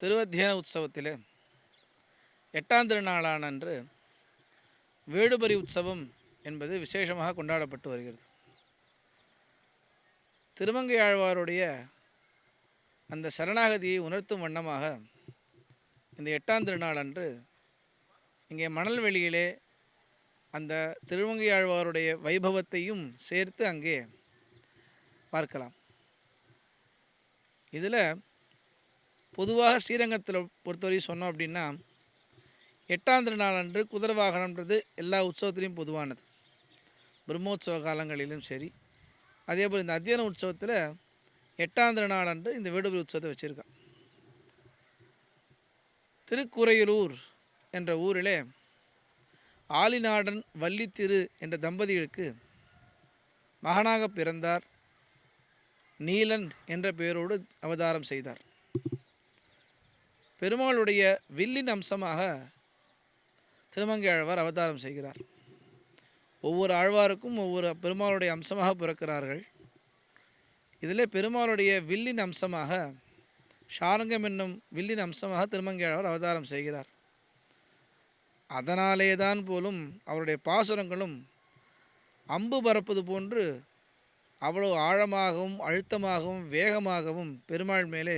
திருவத்தியான உற்சவத்தில் 8ஆம் திருநாளான அன்று வேடுபரி உற்சவம் என்பது விசேஷமாக கொண்டாடப்பட்டு வருகிறது. திருமங்கை ஆழ்வாருடைய அந்த சரணாகதியை உணர்த்தும் வண்ணமாக இந்த 8ஆம் திருநாள் அன்று இங்கே மணல்வெளியிலே அந்த திருமங்கை ஆழ்வாருடைய வைபவத்தையும் சேர்த்து அங்கே பார்க்கலாம். இதில் பொதுவாக ஸ்ரீரங்கத்தில் பொறுத்தவரை சொன்னோம் அப்படின்னா 8ஆம் திருநாள் அன்று குதிரை வாகனம்ன்றது எல்லா உற்சவத்திலையும் பொதுவானது. பிரம்மோற்சவ காலங்களிலும் சரி, அதேபோல் இந்த அத்தியன உற்சவத்தில் 8ஆம் திருநாள் அன்று இந்த வேடுபரி உற்சவத்தை வச்சுருக்கான். திருக்குறையூர் என்ற ஊரிலே ஆலிநாடன் வள்ளித்திரு என்ற தம்பதிகளுக்கு மகனாக பிறந்தார். நீலன் என்ற பெயரோடு அவதாரம் செய்தார். பெருமாளுடைய வில்லின் அம்சமாக திருமங்கை ஆழ்வார் அவதாரம் செய்கிறார். ஒவ்வொரு ஆழ்வாருக்கும் ஒவ்வொரு பெருமாளுடைய அம்சமாக பிறக்கிறார்கள். இதில் பெருமாளுடைய வில்லின் அம்சமாக ஷாரங்கம் என்னும் வில்லின் அம்சமாக திருமங்கை ஆழ்வார் அவதாரம் செய்கிறார். அதனாலே தான் போலும் அவருடைய பாசுரங்களும் அம்பு பறப்பது போன்று அவ்வளோ ஆழமாகவும் அழுத்தமாகவும் வேகமாகவும் பெருமாள் மேலே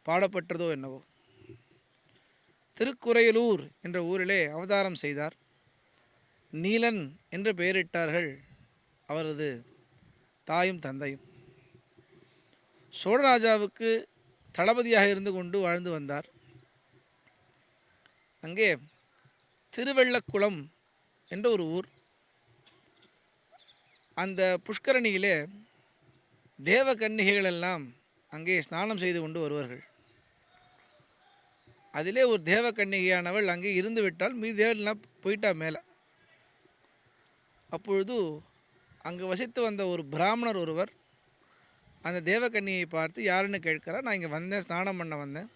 பாடப்பட்டதோ என்னவோ. திருக்குறையூர் என்ற ஊரிலே அவதாரம் செய்தார். நீலன் என்று பெயரிட்டார்கள் அவரது தாயும் தந்தையும். சோழராஜாவுக்கு தளபதியாக இருந்து கொண்டு வாழ்ந்து வந்தார். அங்கே திருவெள்ளக்குளம் என்ற ஒரு ஊர். அந்த புஷ்கரணியிலே தேவ கன்னிகைகள் எல்லாம் அங்கே ஸ்நானம் செய்து கொண்டு வருவார்கள். அதிலே ஒரு தேவ கன்னிகையானவள் அங்கே இருந்து விட்டால் மீதி தேவெல்லாம் போயிட்டா மேலே. அப்பொழுது அங்கு வசித்து வந்த ஒரு பிராமணர் ஒருவர் அந்த தேவக்கன்னியை பார்த்து யாருன்னு கேட்கிறார். நான் இங்கே வந்தேன், ஸ்நானம் பண்ண வந்தேன்,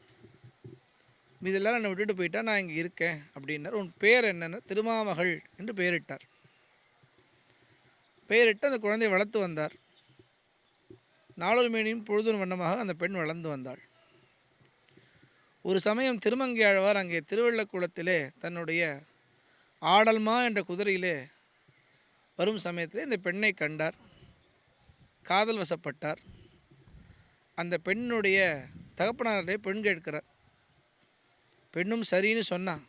இதெல்லாம் என்னை விட்டுட்டு போயிட்டா, நான் இங்கே இருக்கேன் அப்படின்னார். உன் பேர் என்னென்ன? திருமாமகள் என்று பெயரிட்டார். பெயரிட்டு அந்த குழந்தையை வளர்த்து வந்தார். நாளொரு மேனியும் பொழுதும் வண்ணமாக அந்த பெண் வளர்ந்து வந்தாள். ஒரு சமயம் திருமங்கை ஆழ்வார் அங்கே திருவெள்ளக்குளத்திலே தன்னுடைய ஆடல்மா என்ற குதிரையிலே வரும் சமயத்தில் இந்த பெண்ணை கண்டார். காதல் வசப்பட்டார். அந்த பெண்ணுடைய தகப்பனாரே பெண் கேட்கிறார். பெண்ணும் சரின்னு சொன்னான்.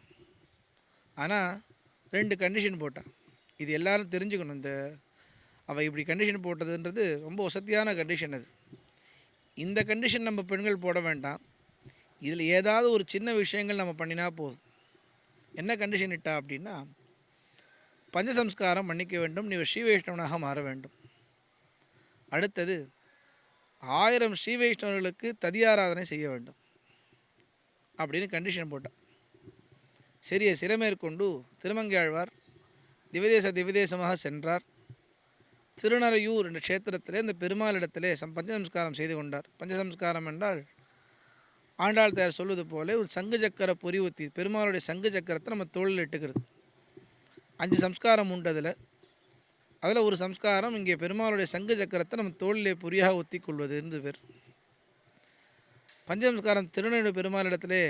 ஆனால் 2 கண்டிஷன் போட்டான். இது எல்லாரும் தெரிஞ்சுக்கணும். அவள் இப்படி கண்டிஷன் போட்டதுன்றது ரொம்ப வசதியான கண்டிஷன். அது இந்த கண்டிஷன் நம்ம பெண்கள் போட வேண்டாம். இதில் ஏதாவது ஒரு சின்ன விஷயங்கள் நம்ம பண்ணினா போதும். என்ன கண்டிஷன் இட்டா அப்படின்னா, பஞ்சசம்ஸ்காரம் பண்ணிக்க வேண்டும், நீ ஸ்ரீ வைஷ்ணவனாக மாற வேண்டும். அடுத்தது 1000 ஸ்ரீ வைஷ்ணவர்களுக்கு ததியாராதனை செய்ய வேண்டும் அப்படின்னு கண்டிஷன் போட்டான். சரிய சிறமேற்கொண்டு திருமங்கை ஆழ்வார் திவதேசமாக சென்றார். திருநறையூர் என்ற க்ஷேத்திரத்திலே இந்த பெருமாளிடத்திலே பஞ்சசம்ஸ்காரம் செய்து கொண்டார். பஞ்சசம்ஸ்காரம் என்றால் ஆண்டாள் தாயார் சொல்வது போல ஒரு சங்கு சக்கர பொறி ஊற்றி பெருமாளுடைய சங்கு சக்கரத்தை நம்ம தோளில் இட்டுக்கிறது. 5 சம்ஸ்காரம் உண்டு. அதில் ஒரு சம்ஸ்காரம் இங்கே பெருமாளுடைய சங்கு சக்கரத்தை நம்ம தோளிலே பொறியாக ஒத்தி கொள்வது இருந்து பேர். பஞ்சசம்ஸ்காரம் திருநெல்வேலி பெருமாளிடத்திலே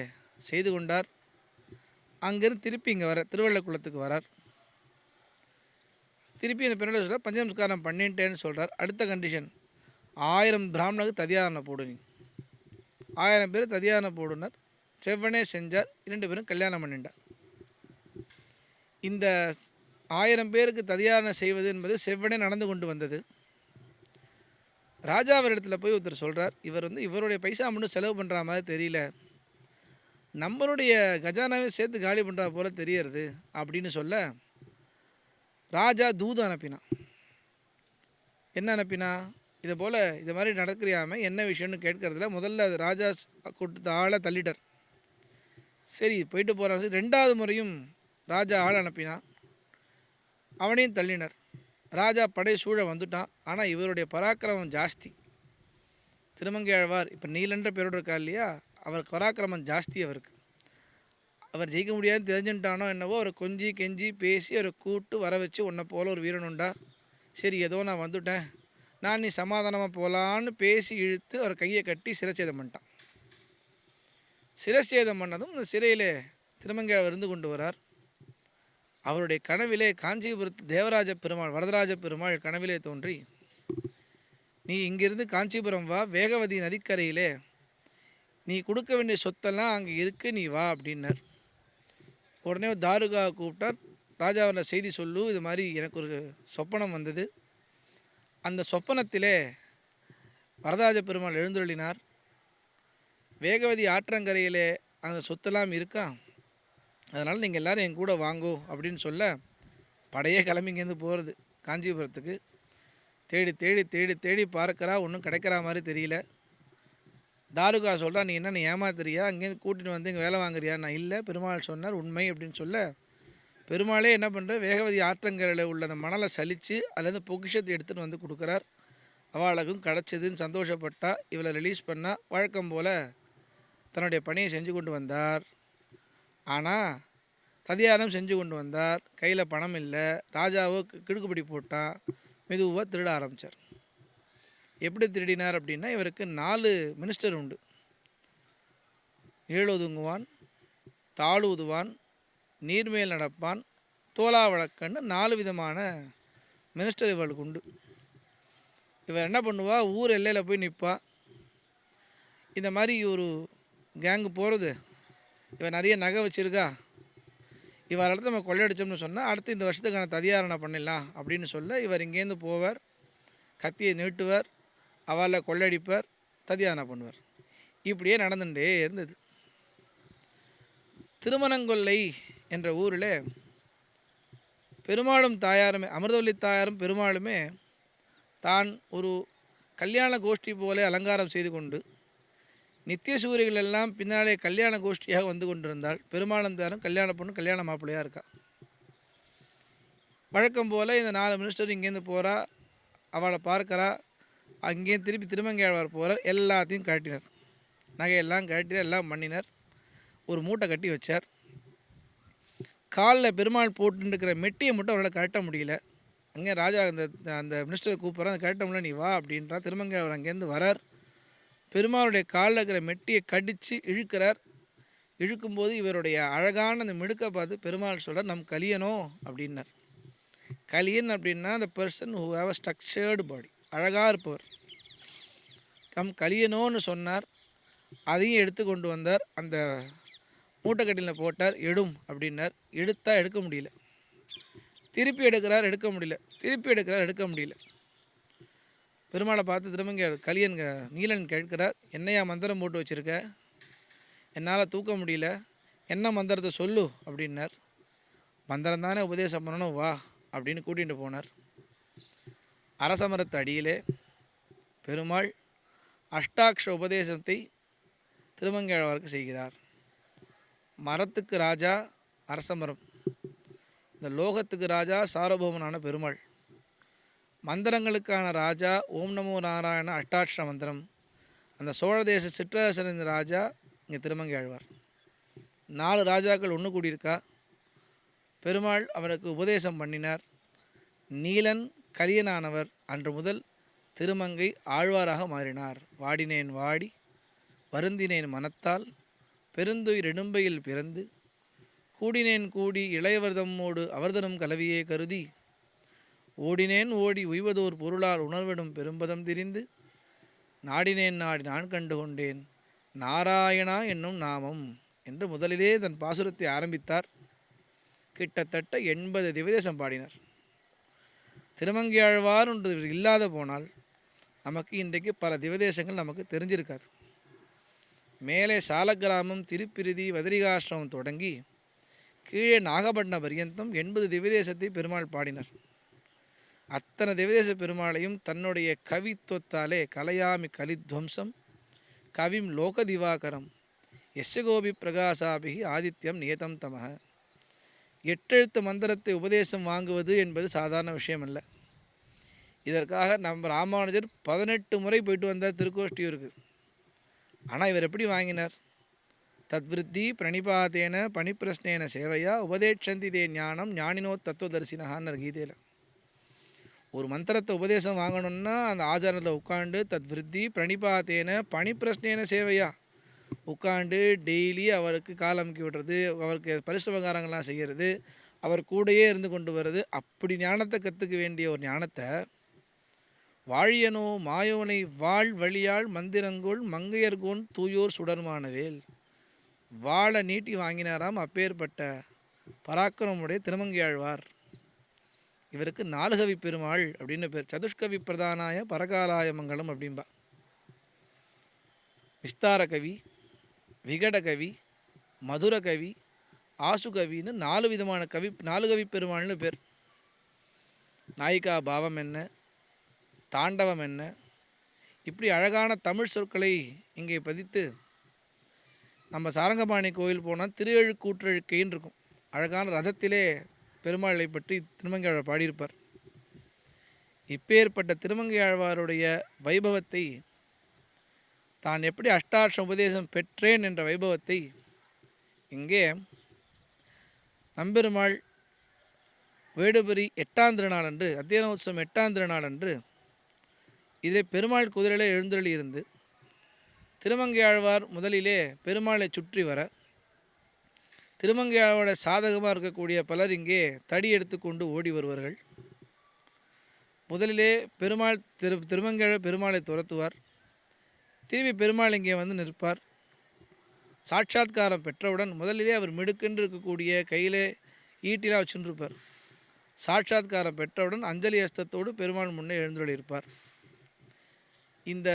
செய்து கொண்டார். அங்கிருந்து திருப்பி இங்கே வர திருவள்ளக்குளத்துக்கு வரார். திருப்பி இந்த பெருமாள் சொல்கிறார், பஞ்சசம்ஸ்காரம் பண்ணிட்டேன்னு சொல்கிறார். அடுத்த கண்டிஷன் 1000 பிராமணருக்கு ததியாரணை போடு. நீ 1000 பேர் ததியாரணை போடுனர். செவ்வனே செஞ்சார். 2 பேரும் கல்யாணம் பண்ணிட்டார். இந்த 1000 பேருக்கு ததியாரணை செய்வது என்பது செவ்வனே நடந்து கொண்டு வந்தது. ராஜா அவரிடத்தில் போய் ஒருத்தர் சொல்கிறார், இவர் இவருடைய பைசா மட்டும் செலவு பண்ணுற மாதிரி தெரியல, நம்மளுடைய கஜானாவே சேர்த்து காலி பண்ணுறா போல தெரியறது அப்படின்னு சொல்ல ராஜா தூது அனுப்பினான். என்ன அனுப்பினா? இதை போல் இது மாதிரி நடக்கிறியாமல் என்ன விஷயம்னு கேட்கறதுல முதல்ல அது ராஜா கொடுத்த ஆளை தள்ளிட்டார். சரி போயிட்டு போகிறாங்க. 2வது முறையும் ராஜா ஆள் அனுப்பினான். அவனையும் தள்ளினர். ராஜா படை சூழ வந்துட்டான். ஆனால் இவருடைய பராக்கிரமம் ஜாஸ்தி. திருமங்கை ஆழ்வார் இப்போ நீலன்ற பேரோடு இருக்கா இல்லையா, அவருக்கு பராக்கிரமம் ஜாஸ்தி. அவர் ஜெயிக்க முடியாதுன்னு தெரிஞ்சுட்டானோ என்னவோ, அவரை கொஞ்சி கெஞ்சி பேசி அவரை கூட்டு வர வச்சு, உன்னை போல ஒரு வீரனுண்டா, சரி ஏதோ நான் வந்துட்டேன், நான் நீ சமாதானமாக போகலான்னு பேசி இழுத்து அவர் கையை கட்டி சிரச்சேதம் பண்ணிட்டான். சிரச்சேதம் பண்ணதும் இந்த சிறையிலே திருமங்கையாழ்வார் இருந்து கொண்டு வரார். அவருடைய கனவிலே காஞ்சிபுரத்து தேவராஜ பெருமாள் வரதராஜ பெருமாள் கனவிலே தோன்றி, நீ இங்கிருந்து காஞ்சிபுரம் வா, வேகவதி நதிக்கரையிலே நீ கொடுக்க வேண்டிய சொத்தெல்லாம் அங்கே இருக்கு, நீ வா அப்படின்னார். உடனே தாருகா கூப்பிட்டார். ராஜாவில் செய்தி சொல்லு, இது மாதிரி எனக்கு ஒரு சொப்பனம் வந்தது. அந்த சொப்பனத்திலே வரதராஜ பெருமாள் எழுந்தருளினார். வேகவதி ஆற்றங்கரையிலே அந்த சொத்தெல்லாம் இருக்கா, அதனால் நீங்கள் எல்லோரும் என் கூட வாங்கோ அப்படின்னு சொல்ல, படையே கிளம்பி இங்கேருந்து போகிறது காஞ்சிபுரத்துக்கு. தேடி தேடி தேடி தேடி பார்க்குறா, ஒன்றும் கிடைக்கிற மாதிரி தெரியல. தாருகா சொல்கிறா, நீ என்ன ஏமாத்துறியா, அங்கேருந்து கூட்டிகிட்டு வந்து இங்கே வேலை வாங்குறியா? நான் இல்லை, பெருமாள் சொன்னார் உண்மை அப்படின்னு சொல்ல, பெருமாளே என்ன பண்ணுற, வேகவதி ஆற்றங்கரையில் உள்ள அந்த மணலை சலித்து அதுலேருந்து பொக்கிஷத்தை எடுத்துகிட்டு வந்து கொடுக்குறார். அவளுக்கும் கிடச்சிதுன்னு சந்தோஷப்பட்டா. இவளை ரிலீஸ் பண்ணால் வழக்கம் போல் தன்னுடைய பணியை செஞ்சு கொண்டு வந்தார். ஆனால் ததியானம் செஞ்சு கொண்டு வந்தார். கையில் பணம் இல்லை. ராஜாவோ கிடுக்குப்பிடி போட்டான். மெதுவாக திருட ஆரம்பித்தார். எப்படி திருடினார் அப்படின்னா, இவருக்கு 4 மினிஸ்டர் உண்டு. ஏழொதுங்குவான், தாழூதுவான், நீர்மேல் நடப்பான், தோலா வழக்கன்னு 4 விதமான மினிஸ்டர் இவளுக்கு உண்டு. இவர் என்ன பண்ணுவா, ஊர் எல்லையில் போய் நிற்பா. இந்த மாதிரி ஒரு கேங்கு போகிறது, இவன் நிறைய நகை வச்சுருக்கா, இவர் இடத்துல நம்ம கொள்ளையடிச்சோம்னு சொன்னால் அடுத்து இந்த வருஷத்துக்கான ததியாரணை பண்ணிடலாம் அப்படின்னு சொல்ல, இவர் இங்கேருந்து போவார், கத்தியை நீட்டுவார், அவளை கொள்ளையடிப்பார், ததியாரணை பண்ணுவார். இப்படியே நடந்துகிட்டே இருந்தது. திருமணங்கொல்லை என்ற ஊரில் பெருமாளும் தாயாருமே, அமிர்தவல்லி தாயாரும் பெருமாளுமே தான் ஒரு கல்யாண கோஷ்டி போல அலங்காரம் செய்து கொண்டு நித்திய சூரியர்கள் எல்லாம் பின்னாலே கல்யாண கோஷ்டியாக வந்து கொண்டிருந்தால், பெருமாளும் தாரும் கல்யாண பொண்ணு கல்யாண மாப்பிள்ளையாக இருக்கா. வழக்கம் போல் இந்த 4 மினிஸ்டர் இங்கேருந்து போகிறா, அவளை பார்க்குறா. அங்கேயும் திருப்பி திருமங்கையாழ்வார் போகிறார். எல்லாத்தையும் கட்டினார், நகையெல்லாம் கட்டினார், எல்லாம் பண்ணினார். ஒரு மூட்டை கட்டி வச்சார். காலில் பெருமாள் போட்டுருக்கிற மெட்டியை மட்டும் அவரால் கட்ட முடியல. அங்கே ராஜா அந்த மினிஸ்டரை கூப்பிட்றான், கட்ட முடியல, நீ வா அப்படின்றா. திருமங்கையாழ்வார் அங்கேருந்து வரார். பெருமாளுடைய காலில் இருக்கிற மெட்டியை கடித்து இழுக்கிறார். இழுக்கும்போது இவருடைய அழகான அந்த மிடுக்கை பார்த்து பெருமாள் சொல்கிறார், நம் கலியனோ அப்படின்னார். கலியன் அப்படின்னா அந்த person who have a structured body, அழகாக இருப்பவர். கலியனோன்னு சொன்னார். அதையும் எடுத்து கொண்டு வந்தார். அந்த மூட்டைக்கட்டியில் போட்டார். எடும் அப்படின்னார். எடுத்தால் எடுக்க முடியல. திருப்பி எடுக்கிறார், எடுக்க முடியல. திருப்பி எடுக்கிறார், எடுக்க முடியல. பெருமாளை பார்த்து திரும்ப கலியன் நீலன் கேட்கிறார், என்னையா மந்திரம் போட்டு வச்சுருக்க, என்னால் தூக்க முடியல, என்ன மந்திரத்தை சொல்லு அப்படின்னார். மந்திரம் தானே உபதேசம் பண்ணணும், வா அப்படின்னு கூட்டிகிட்டு போனார். அரசமரத்து அடியிலே பெருமாள் அஷ்டாட்சர உபதேசத்தை திருமங்கையாழ்வாருக்கு செய்கிறார். மரத்துக்கு ராஜா அரசமரம், இந்த லோகத்துக்கு ராஜா சார்வபௌமனான பெருமாள். மந்திரங்களுக்கான ராஜா ஓம் நமோ நாராயண அஷ்டாட்சர மந்திரம். அந்த சோழ தேச சிற்றரசரின் ராஜா இங்கே திருமங்கையாழ்வார். 4 ராஜாக்கள் ஒன்று கூடியிருக்கா. பெருமாள் அவருக்கு உபதேசம் பண்ணினார். நீலன் கலியனானவர் அன்று முதல் திருமங்கை ஆழ்வாராக மாறினார். வாடினேன் வாடி வருந்தினேன் மனத்தால் பெருந்துயிர் இடும்பையில் பிறந்து கூடினேன் கூடி இளையவர்தம்மோடு அவர்தனும் கலவியே கருதி ஓடினேன் ஓடி உய்வதோர் பொருளால் உணர்விடும் பெரும்பதம் திரிந்து நாடினேன் நாடி நான் கண்டு கொண்டேன் நாராயணா என்னும் நாமம் என்று முதலிலே தன் பாசுரத்தை ஆரம்பித்தார். கிட்டத்தட்ட 80 திவதேசம் பாடினார். திருமங்கையாழ்வார் ஒன்று இல்லாத போனால் நமக்கு இன்றைக்கு பல திவதேசங்கள் நமக்கு தெரிஞ்சிருக்காது. மேலே சாலக்கிராமம், திருப்பிரிதி, வதிரிகாசிரமம் தொடங்கி கீழே நாகப்பட்டினம் பரியந்தம் 80 திவதேசத்தை பெருமாள் பாடினார். அத்தனை திவதேச பெருமாளையும் தன்னுடைய கவித்துவத்தாலே கலையாமி கலித்வம்சம் கவிம் லோக திவாகரம் யஸ்யகோபி பிரகாசாபிகி ஆதித்யம் நியதம் தமக. 8 எழுத்து மந்திரத்தை உபதேசம் வாங்குவது என்பது சாதாரண விஷயம் அல்ல. இதற்காக நம்ம ராமானுஜர் 18 முறை போயிட்டு வந்தார் திருக்கோஷ்டியூருக்கு. ஆனால் இவர் எப்படி வாங்கினார்? தத்விருத்தி பிரணிபாத்தேன பணிப்பிரஸ்னேன சேவையா உபதேட்சந்தி தே ஞானம் ஞானினோ தத்துவதர்சினஹான்னு கீதையில். ஒரு மந்திரத்தை உபதேசம் வாங்கணுன்னா அந்த ஆச்சாரத்தில் உட்காந்து தத்விருத்தி பிரணிபாத்தேன பணிப்பிரஸ்னேன சேவையா உட்காந்து டெய்லி அவருக்கு கால் அமுக்கி விடுறது, அவருக்கு பரிசுபகாரங்கள்லாம் செய்கிறது, அவர் கூடயே இருந்து கொண்டு வர்றது. அப்படி ஞானத்தை கற்றுக்க வேண்டிய ஒரு ஞானத்தை வாழியனோ மாயோனை வாழ் வழியாள் மந்திரங்கோள் மங்கையர்கோன் தூயோர் சுடர்மானவேல், வாளை நீட்டி வாங்கினாராம் அப்பேற்பட்ட பராக்கிரமுடைய திருமங்கையாழ்வார். இவருக்கு நாலுகவி பெருமாள் அப்படின்னு பேர். சதுஷ்கவி பிரதானாய பரகாலாய மங்கலம் அப்படின்பா. விஸ்தார கவி, விகடகவி, மதுரகவி, ஆசுகவின்னு 4 விதமான கவி, 4 கவி பெருமாள்னு பேர். நாயிகா பாவம் என்ன, தாண்டவம் என்ன, இப்படி அழகான தமிழ் சொற்களை இங்கே பதித்து நம்ம சாரங்கபாணி கோயில் போனால் திருஎழுக்கூற்றழுக்கைன்னு இருக்கும். அழகான ரதத்திலே பெருமாளை பற்றி திருமங்கையாழ்வார் பாடியிருப்பார். இப்பேற்பட்ட திருமங்கையாழ்வாருடைய வைபவத்தை, தான் எப்படி அஷ்டாட்ச உபதேசம் பெற்றேன் என்ற வைபவத்தை இங்கே நம்பெருமாள் வேடுபரி 8ஆம் திருநாள் அன்று, அத்தியனோத்சவம் 8ஆம் திருநாள் அன்று இதை பெருமாள் குதிரையில் எழுந்தருளி இருந்து திருமங்கையாழ்வார் முதலிலே பெருமாளை சுற்றி வர, திருமங்கையாழ்வாரோட சாதகமாக இருக்கக்கூடிய பலர் இங்கே தடி எடுத்துக்கொண்டு ஓடி வருவார்கள். முதலிலே பெருமாள் திருமங்கையாழ்வார் பெருமாளை துரத்துவார். திரும்பி பெருமாள் இங்கே வந்து நிற்பார். சாட்சாத்காரம் பெற்றவுடன் முதலிலே அவர் மிடுக்கென்று இருக்கக்கூடிய கையிலே ஈட்டிலாம் வச்சுருப்பார். சாட்சாத்காரம் பெற்றவுடன் அஞ்சலி அஸ்தத்தோடு பெருமாள் முன்னே எழுந்தருளியிருப்பார். இந்த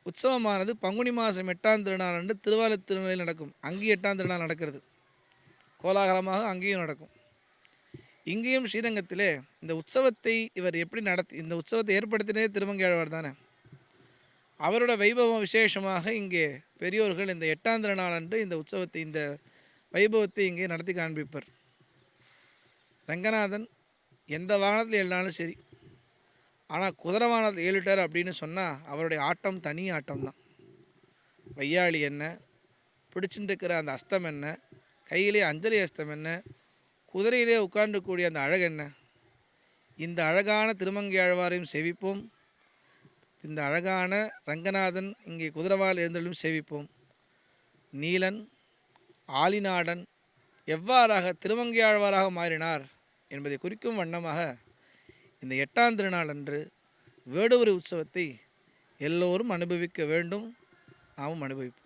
உற்சவமானது பங்குனி மாதம் 8ஆம் திருநாள் அன்று திருவாலத் திருநிலையில் நடக்கும். அங்கேயும் 8ஆம் திருநாள் நடக்கிறது. கோலாகலமாக அங்கேயும் நடக்கும். இங்கேயும் ஸ்ரீரங்கத்திலே இந்த உற்சவத்தை இவர் எப்படி இந்த உற்சவத்தை ஏற்படுத்தினதே திருமங்கையாழ்வார் தானே. அவரோட வைபவம் விசேஷமாக இங்கே பெரியோர்கள் இந்த 8ஆம் திருநாள் அன்று இந்த உற்சவத்தை, இந்த வைபவத்தை இங்கே நடத்தி காண்பிப்பர். ரங்கநாதன் எந்த வாகனத்தில் ஏறினாலும் சரி, ஆனால் குதிரை வாகனத்தில் ஏறிட்டார் அப்படின்னு சொன்னால் அவருடைய ஆட்டம் தனி ஆட்டம் தான். வையாளி என்ன, பிடிச்சிட்டு இருக்கிற அந்த அஸ்தம் என்ன, கையிலே அஞ்சலி அஸ்தம் என்ன, குதிரையிலே உட்கார்ந்துக்கூடிய அந்த அழகு என்ன. இந்த அழகான திருமங்கையாழ்வாரையும் சேவிப்போம். இந்த அழகான ரங்கநாதன் இங்கே குதிரவால் எழுந்தலும் சேவிப்போம். நீலன் ஆலிநாடன் எவ்வாறாக திருமங்கையாழ்வாராக மாறினார் என்பதை குறிக்கும் வண்ணமாக இந்த 8ஆம் திருநாள் அன்று வேடுவரி உற்சவத்தை எல்லோரும் அனுபவிக்க வேண்டும். நாமும் அனுபவிப்போம்.